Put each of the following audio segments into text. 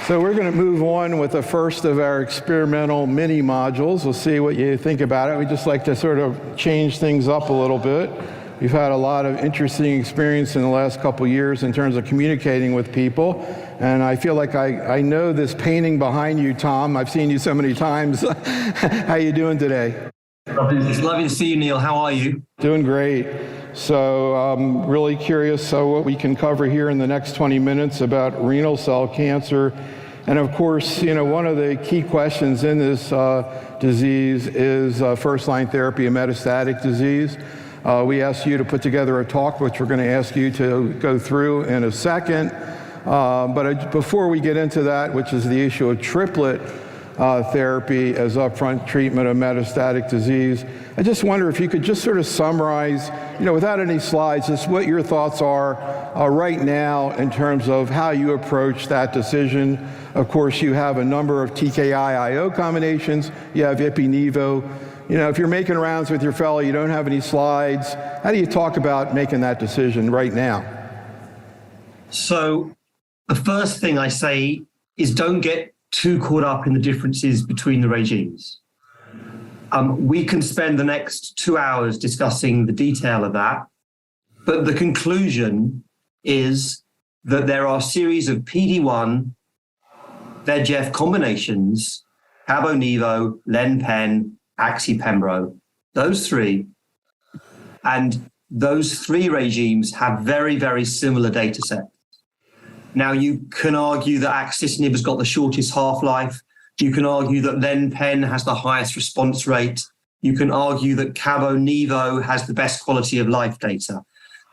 So we're going to move on with the first of our experimental mini modules. We'll see what you think about it. We just like to sort of change things up a little bit. We've had a lot of interesting experience in the last couple years in terms of communicating with people. And I feel like I know this painting behind you, Tom. I've seen you so many times. How you doing today? It's lovely to see you, Neil. How are you? Doing great. So I'm really curious what we can cover here in the next 20 minutes about renal cell cancer. And of course, one of the key questions in this disease is first-line therapy of metastatic disease. We asked you to put together a talk, which we're going to ask you to go through in a second. But before we get into that, which is the issue of triplet therapy as upfront treatment of metastatic disease, I just wonder if you could just sort of summarize, without any slides, just what your thoughts are right now in terms of how you approach that decision. Of course, you have a number of TKI-IO combinations. You have Ipi-Nivo. If you're making rounds with your fellow, you don't have any slides. How do you talk about making that decision right now? So the first thing I say is don't get too caught up in the differences between the regimes. We can spend the next 2 hours discussing the detail of that, but the conclusion is that there are a series of PD-1, VEGF combinations, Cabo-Nivo, Len-Pen, Axi-Pembro, those three. And those three regimes have very, very similar data sets. Now, you can argue that axitinib has got the shortest half-life. You can argue that Len-Pen has the highest response rate. You can argue that Cabo-Nivo has the best quality of life data.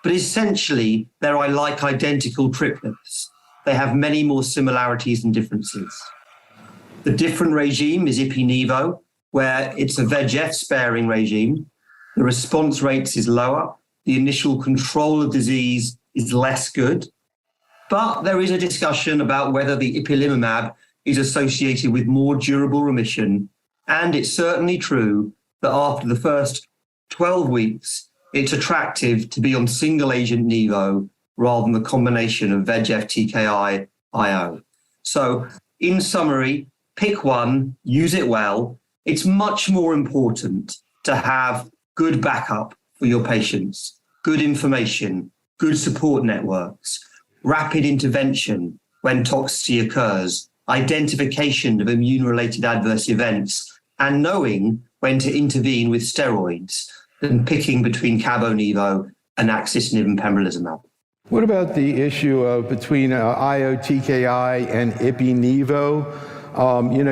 But essentially, they're like identical triplets. They have many more similarities than differences. The different regime is Ipi-Nivo, where it's a VEGF-sparing regime. The response rates is lower. The initial control of disease is less good. But there is a discussion about whether the ipilimumab is associated with more durable remission. And it's certainly true that after the first 12 weeks, it's attractive to be on single-agent Nivo rather than the combination of VEGF-TKI-IO. So in summary, pick one, use it well. It's much more important to have good backup for your patients, good information, good support networks, rapid intervention when toxicity occurs, identification of immune-related adverse events, and knowing when to intervene with steroids than picking between Cabo-Nivo and axitinib and pembrolizumab. What about the issue of between IO-TKI and Ipi-Nivo?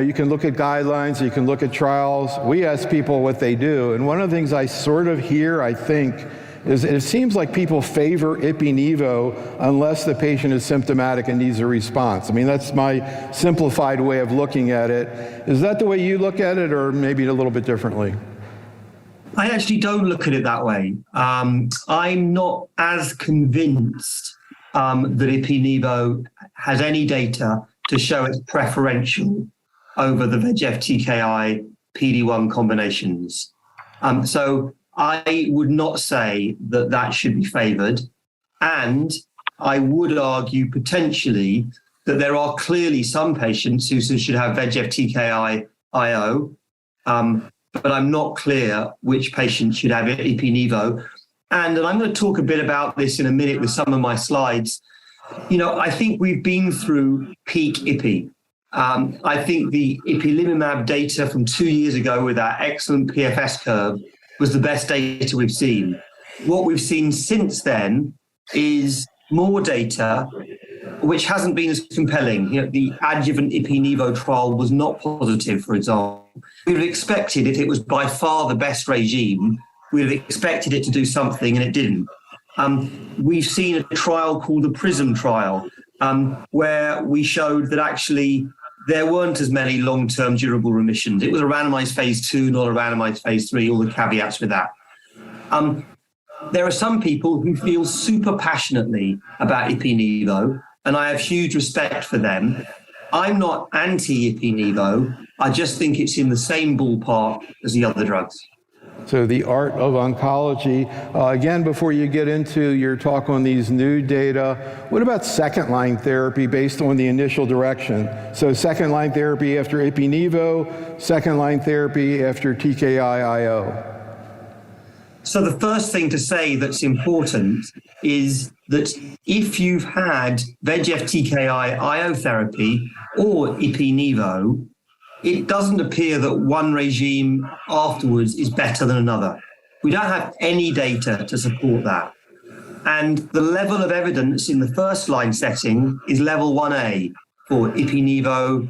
You can look at guidelines, you can look at trials. We ask people what they do, and one of the things I sort of hear, I think, is it seems like people favor Ipi-Nivo unless the patient is symptomatic and needs a response. I mean, that's my simplified way of looking at it. Is that the way you look at it, or maybe a little bit differently? I actually don't look at it that way. I'm not as convinced that Ipi-Nivo has any data to show it's preferential over the VEGF-TKI PD-1 combinations. So I would not say that that should be favored. And I would argue potentially that there are clearly some patients who should have VEGF-TKI-IO, but I'm not clear which patients should have Ipi-Nivo. And I'm going to talk a bit about this in a minute with some of my slides. I think we've been through peak Ipi. I think the ipilimumab data from 2 years ago with that excellent PFS curve was the best data we've seen. What we've seen since then is more data, which hasn't been as compelling. The adjuvant Ipi-Nivo trial was not positive, for example. We would have expected, if it was by far the best regime, we would have expected it to do something, and it didn't. We've seen a trial called the PRISM trial, where we showed that actually there weren't as many long-term durable remissions. It was a randomized phase 2, not a randomized phase 3, all the caveats with that. There are some people who feel super passionately about Ipi-Nivo, and I have huge respect for them. I'm not anti-Ipi-Nivo. I just think it's in the same ballpark as the other drugs. So the art of oncology. Again, before you get into your talk on these new data, what about second-line therapy based on the initial direction? So second-line therapy after ipi-nivo, second-line therapy after TKI-IO. So the first thing to say that's important is that if you've had VEGF-TKI IO therapy or ipi-nivo, it doesn't appear that one regime afterwards is better than another. We don't have any data to support that. And the level of evidence in the first line setting is level 1A for ipi-nivo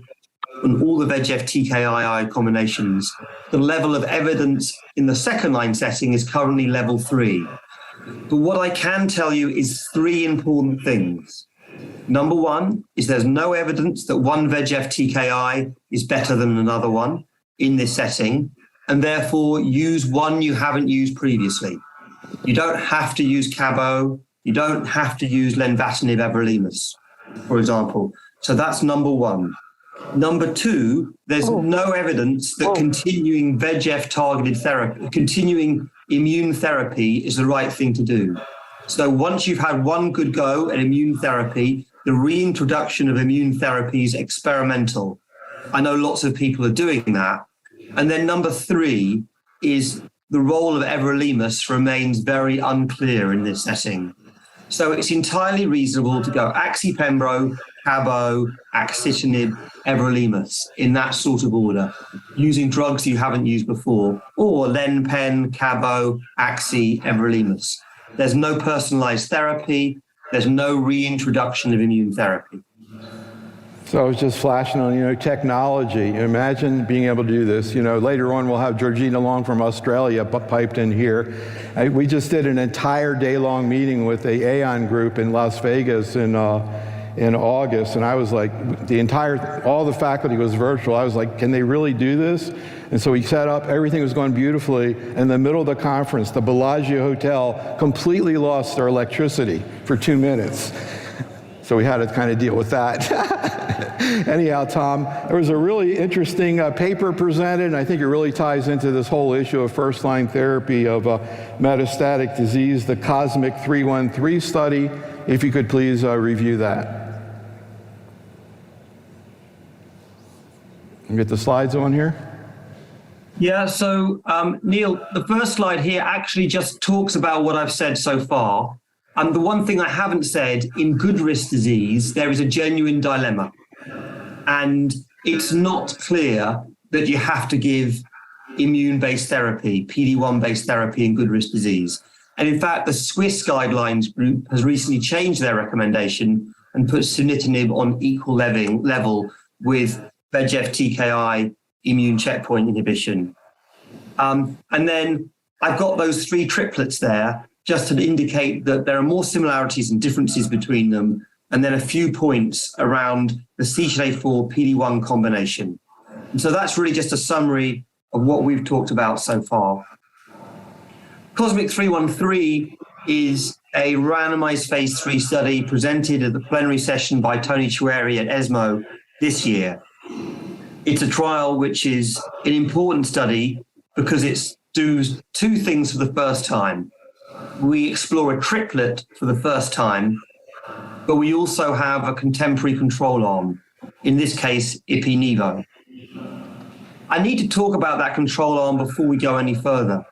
and all the VEGF-TKI combinations. The level of evidence in the second line setting is currently level 3. But what I can tell you is 3 important things. Number 1 is there's no evidence that one VEGF-TKI is better than another one in this setting, and therefore use one you haven't used previously. You don't have to use Cabo, you don't have to use lenvatinib everolimus, for example. So that's number 1. Number 2, there's no evidence that continuing VEGF-targeted therapy, continuing immune therapy is the right thing to do. So once you've had one good go at immune therapy, the reintroduction of immune therapy is experimental. I know lots of people are doing that. And then number 3 is the role of everolimus remains very unclear in this setting. So it's entirely reasonable to go axi-pembro, Cabo, axitinib, everolimus in that sort of order, using drugs you haven't used before, or len-pen, Cabo, axi, everolimus. There's no personalized therapy. There's no reintroduction of immune therapy. So I was just flashing on, technology. Imagine being able to do this. Later on we'll have Georgina Long from Australia piped in here. We just did an entire day-long meeting with the Aon group in Las Vegas in August, and I was like, all the faculty was virtual. I was like, can they really do this? And so we set up, everything was going beautifully. In the middle of the conference, the Bellagio Hotel completely lost their electricity for 2 minutes. So we had to kind of deal with that. Anyhow, Tom, there was a really interesting paper presented, and I think it really ties into this whole issue of first-line therapy of metastatic disease, the Cosmic 313 study. If you could please review that. Get the slides on here. Yeah, so Neil, the first slide here actually just talks about what I've said so far. And the one thing I haven't said, in good risk disease, there is a genuine dilemma. And it's not clear that you have to give immune-based therapy, PD-1-based therapy in good risk disease. And in fact, the Swiss guidelines group has recently changed their recommendation and put sunitinib on equal level with VEGF-TKI immune checkpoint inhibition. And then I've got those 3 triplets there just to indicate that there are more similarities and differences between them, and then a few points around the CTLA-4 PD-1 combination. And so that's really just a summary of what we've talked about so far. Cosmic 313 is a randomized phase 3 study presented at the plenary session by Tony Chueri at ESMO this year. It's a trial which is an important study because it does 2 things for the first time. We explore a triplet for the first time, but we also have a contemporary control arm, in this case, ipi-nivo. I need to talk about that control arm before we go any further.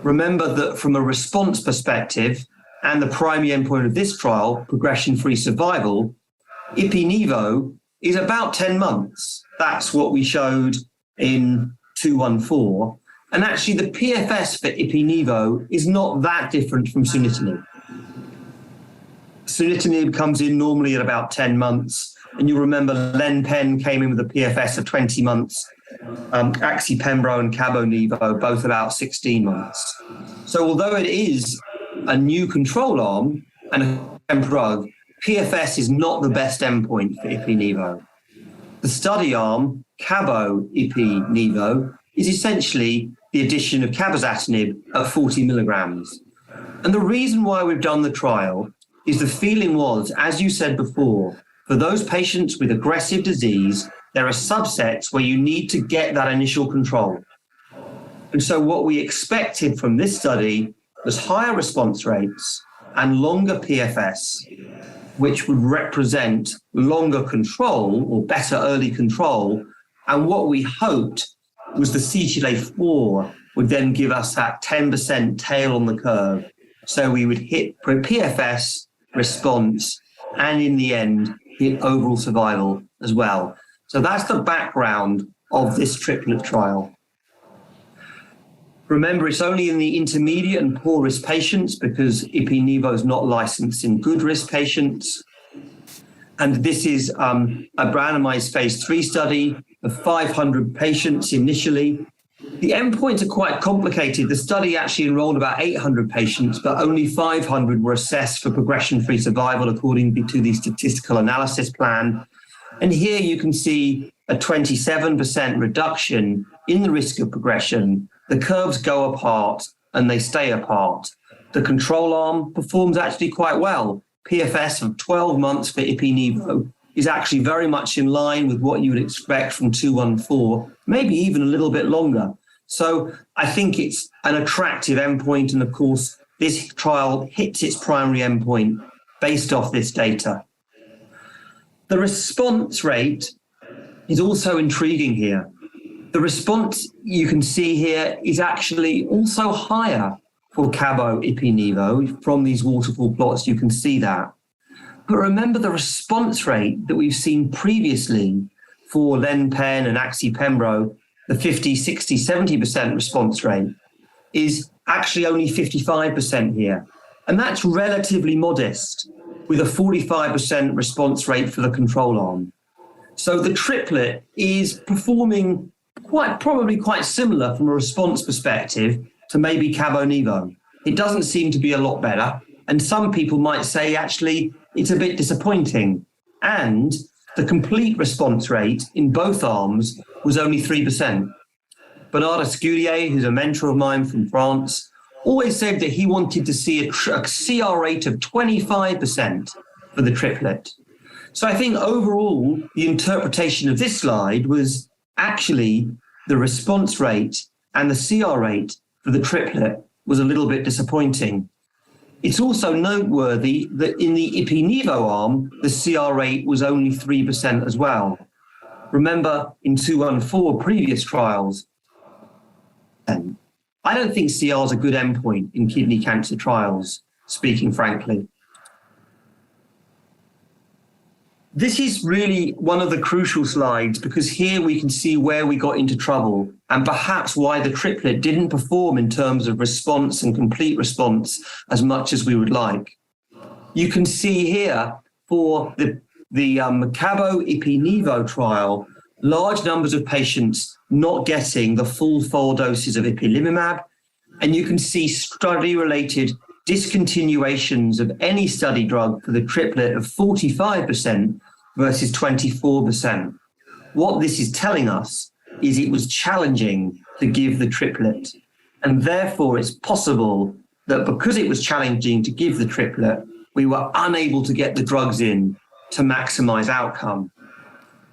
Remember that from a response perspective, and the primary endpoint of this trial, progression-free survival, ipi-nivo is about 10 months. That's what we showed in 214. And actually, the PFS for ipi-nivo is not that different from sunitinib. Sunitinib comes in normally at about 10 months. And you remember len-pen came in with a PFS of 20 months. Axi-pembro and cabo-nivo, both about 16 months. So although it is a new control arm and a drug, PFS is not the best endpoint for ipi-nivo. The study arm, cabo-ipi-nivo, is essentially the addition of cabozantinib at 40 milligrams. And the reason why we've done the trial is the feeling was, as you said before, for those patients with aggressive disease, there are subsets where you need to get that initial control. And so what we expected from this study was higher response rates and longer PFS, which would represent longer control or better early control. And what we hoped was the CTLA-4 would then give us that 10% tail on the curve. So we would hit PFS, response, and in the end, hit overall survival as well. So that's the background of this triplet trial. Remember, it's only in the intermediate and poor risk patients because Ipi/Nivo is not licensed in good risk patients. And this is a randomized phase 3 study of 500 patients initially. The endpoints are quite complicated. The study actually enrolled about 800 patients, but only 500 were assessed for progression-free survival according to the statistical analysis plan. And here you can see a 27% reduction in the risk of progression. The curves go apart and they stay apart. The control arm performs actually quite well. PFS of 12 months for Ipi/Nivo is actually very much in line with what you would expect from 214, maybe even a little bit longer. So I think it's an attractive endpoint. And of course, this trial hits its primary endpoint based off this data. The response rate is also intriguing here. The response you can see here is actually also higher for Cabo Ipi/Nivo. From these waterfall plots, you can see that. But remember the response rate that we've seen previously for Len-Pen and Axi-Pembro, the 50, 60, 70% response rate is actually only 55% here. And that's relatively modest with a 45% response rate for the control arm. So the triplet is performing probably quite similar from a response perspective to maybe Cabo/Nivo. It doesn't seem to be a lot better. And some people might say, actually, it's a bit disappointing. And the complete response rate in both arms was only 3%. Bernard Escudier, who's a mentor of mine from France, always said that he wanted to see a CR rate of 25% for the triplet. So I think overall, the interpretation of this slide was actually the response rate and the CR rate for the triplet was a little bit disappointing. It's also noteworthy that in the Ipi/Nivo arm, the CR rate was only 3% as well. Remember, in 214 previous trials, I don't think CR is a good endpoint in kidney cancer trials, speaking frankly. This is really one of the crucial slides because here we can see where we got into trouble and perhaps why the triplet didn't perform in terms of response and complete response as much as we would like. You can see here for the Cabo Ipi/Nivo trial, large numbers of patients not getting the full 4 doses of ipilimumab, and you can see study-related discontinuations of any study drug for the triplet of 45% versus 24%. What this is telling us is it was challenging to give the triplet, and therefore it's possible that because it was challenging to give the triplet, we were unable to get the drugs in to maximize outcome.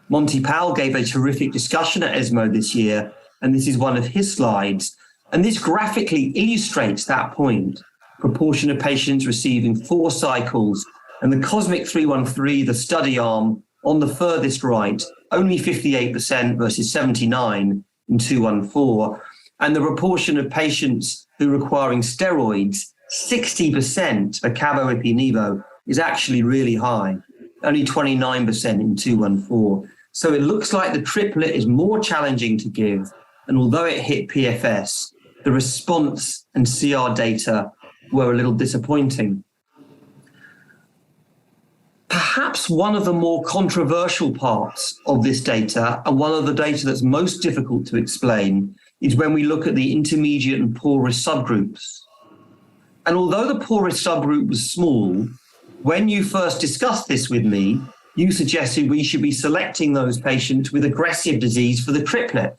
Monty Powl gave a terrific discussion at ESMO this year, and this is one of his slides, and this graphically illustrates that point. Proportion of patients receiving 4 cycles, and the Cosmic 313, the study arm, on the furthest right, only 58% versus 79 in 214, and the proportion of patients who are requiring steroids, 60% for Cabo Ipi/Nivo, is actually really high, only 29% in 214. So it looks like the triplet is more challenging to give, and although it hit PFS, the response and CR data were a little disappointing. Perhaps one of the more controversial parts of this data, and one of the data that's most difficult to explain, is when we look at the intermediate and poor risk subgroups. And although the poor risk subgroup was small, when you first discussed this with me, you suggested we should be selecting those patients with aggressive disease for the triplet.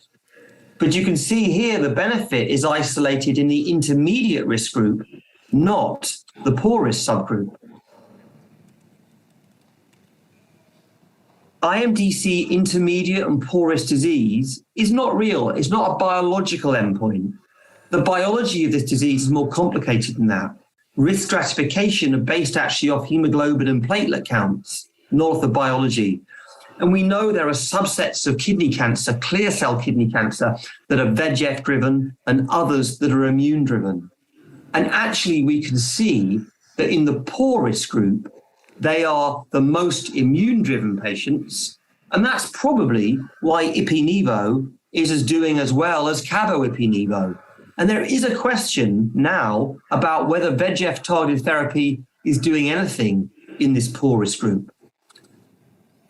But you can see here the benefit is isolated in the intermediate risk group, not the poor risk subgroup. IMDC intermediate and poor risk disease is not real. It's not a biological endpoint. The biology of this disease is more complicated than that. Risk stratification are based actually off hemoglobin and platelet counts, not off the biology. And we know there are subsets of kidney cancer, clear cell kidney cancer, that are VEGF driven and others that are immune driven. And actually we can see that in the poor risk group, they are the most immune driven patients. And that's probably why Ipi-Nivo is doing as well as Cabo Ipi-Nivo. And there is a question now about whether VEGF targeted therapy is doing anything in this poor risk group.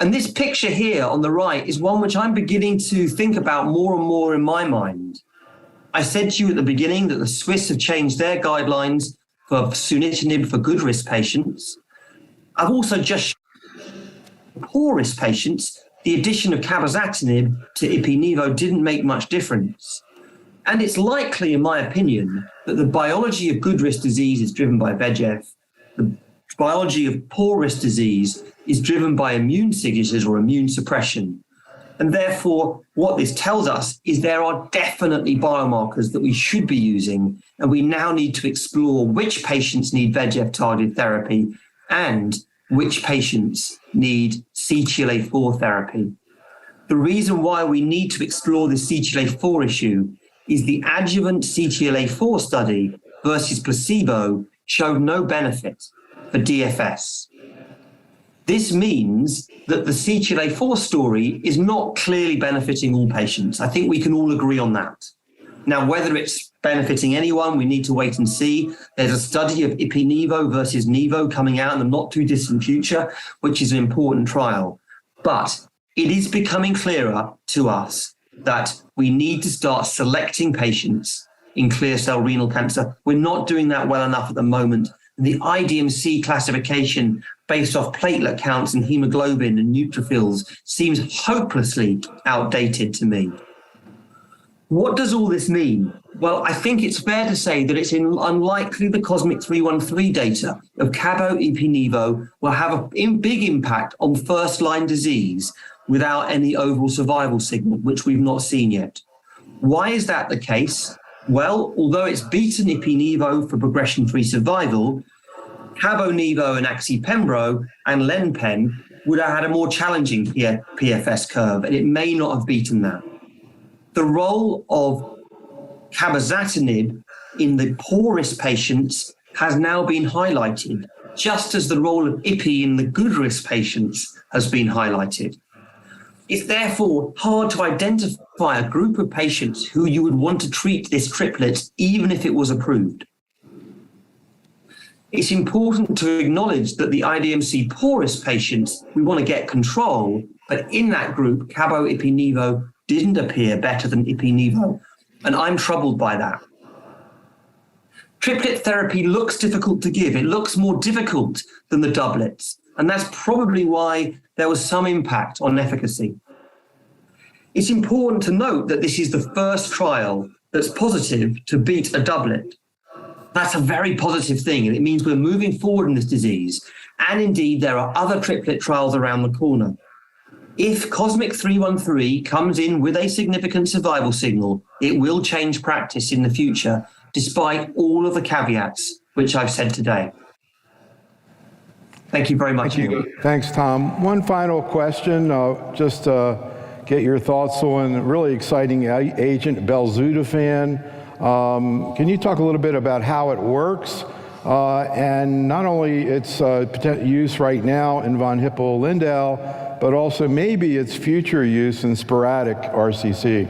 And this picture here on the right is one which I'm beginning to think about more and more in my mind. I said to you at the beginning that the Swiss have changed their guidelines for sunitinib for good risk patients. I've also just shown poor risk patients, the addition of cabozantinib to Ipi-Nivo didn't make much difference. And it's likely, in my opinion, that the biology of good risk disease is driven by VEGF. The biology of poor risk disease is driven by immune signatures or immune suppression. And therefore, what this tells us is there are definitely biomarkers that we should be using, and we now need to explore which patients need VEGF-targeted therapy and which patients need CTLA-4 therapy. The reason why we need to explore the CTLA-4 issue is the adjuvant CTLA-4 study versus placebo showed no benefit for DFS. This means that the CTLA-4 story is not clearly benefiting all patients. I think we can all agree on that. Now, whether it's benefiting anyone, we need to wait and see. There's a study of Ipi-Nivo versus Nivo coming out in the not too distant future, which is an important trial. But it is becoming clearer to us that we need to start selecting patients in clear cell renal cancer. We're not doing that well enough at the moment. The IDMC classification based off platelet counts and hemoglobin and neutrophils seems hopelessly outdated to me. What does all this mean? Well, I think it's fair to say that it's unlikely the Cosmic 313 data of Cabo Ipi-Nivo will have a big impact on first-line disease without any overall survival signal, which we've not seen yet. Why is that the case? Well, although it's beaten Ipi-Nivo for progression-free survival, Cabo-Nivo and Axi-Pembro and Len-Pen would have had a more challenging PFS curve, and it may not have beaten that. The role of cabozantinib in the poorest patients has now been highlighted, just as the role of Ipi in the good risk patients has been highlighted. It's therefore hard to identify a group of patients who you would want to treat this triplet, even if it was approved. It's important to acknowledge that the IDMC poorest patients, we want to get control, but in that group, Cabo Ipi-Nivo didn't appear better than Ipi-Nivo, and I'm troubled by that. Triplet therapy looks difficult to give. It looks more difficult than the doublets, and that's probably why there was some impact on efficacy. It's important to note that this is the first trial that's positive to beat a doublet. That's a very positive thing, and it means we're moving forward in this disease. And indeed, there are other triplet trials around the corner. If Cosmic 313 comes in with a significant survival signal, it will change practice in the future, despite all of the caveats which I've said today. Thank you very much. Thanks, Tom. One final question, just get your thoughts on a really exciting agent, belzutifan. Can you talk a little bit about how it works and not only its use right now in von Hippel-Lindau, but also maybe its future use in sporadic RCC?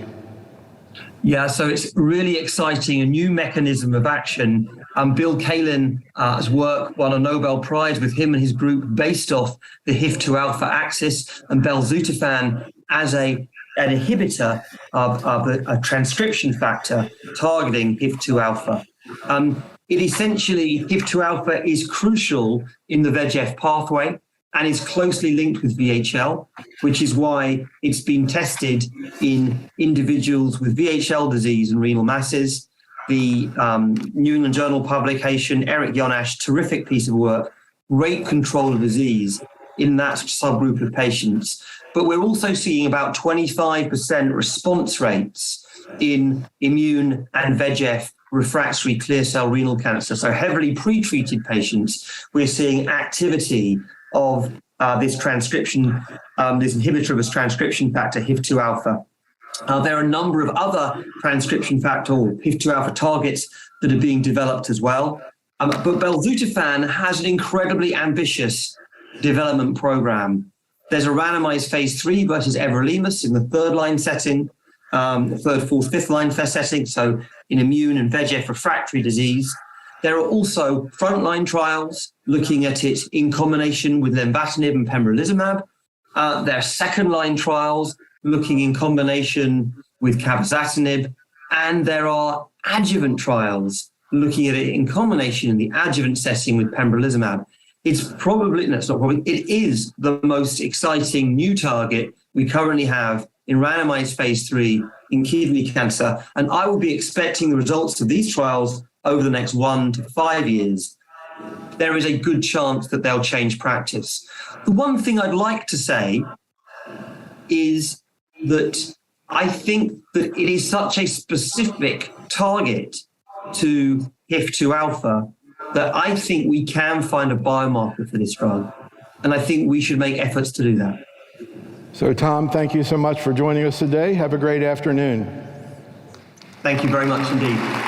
Yeah, so it's really exciting, a new mechanism of action. Bill Kalin's work won a Nobel Prize with him and his group based off the HIF2 alpha axis, and belzutifan as an inhibitor of a transcription factor targeting HIF2 alpha. It essentially, HIF2 alpha is crucial in the VEGF pathway and is closely linked with VHL, which is why it's been tested in individuals with VHL disease and renal masses. The New England Journal publication, Eric Jonash, terrific piece of work, great control of disease in that subgroup of patients. But we're also seeing about 25% response rates in immune and VEGF refractory clear cell renal cancer, so heavily pretreated patients, we're seeing activity of this transcription, this inhibitor of this transcription factor, HIF2 alpha. There are a number of other transcription factor or HIF2 alpha targets that are being developed as well. But belzutifan has an incredibly ambitious development program. There's a randomized phase 3 versus everolimus in the third line setting, third, fourth, fifth line setting, so in immune and VEGF refractory disease. There are also frontline trials looking at it in combination with lenvatinib and pembrolizumab. There are second line trials looking in combination with cabozantinib, and there are adjuvant trials looking at it in combination in the adjuvant setting with pembrolizumab. It's probably, no, it's not probably, it is the most exciting new target we currently have in randomized phase 3 in kidney cancer, and I will be expecting the results of these trials over the next 1 to 5 years. There is a good chance that they'll change practice. The one thing I'd like to say is that I think that it is such a specific target to HIF2 alpha that I think we can find a biomarker for this drug. And I think we should make efforts to do that. So Tom, thank you so much for joining us today. Have a great afternoon. Thank you very much indeed.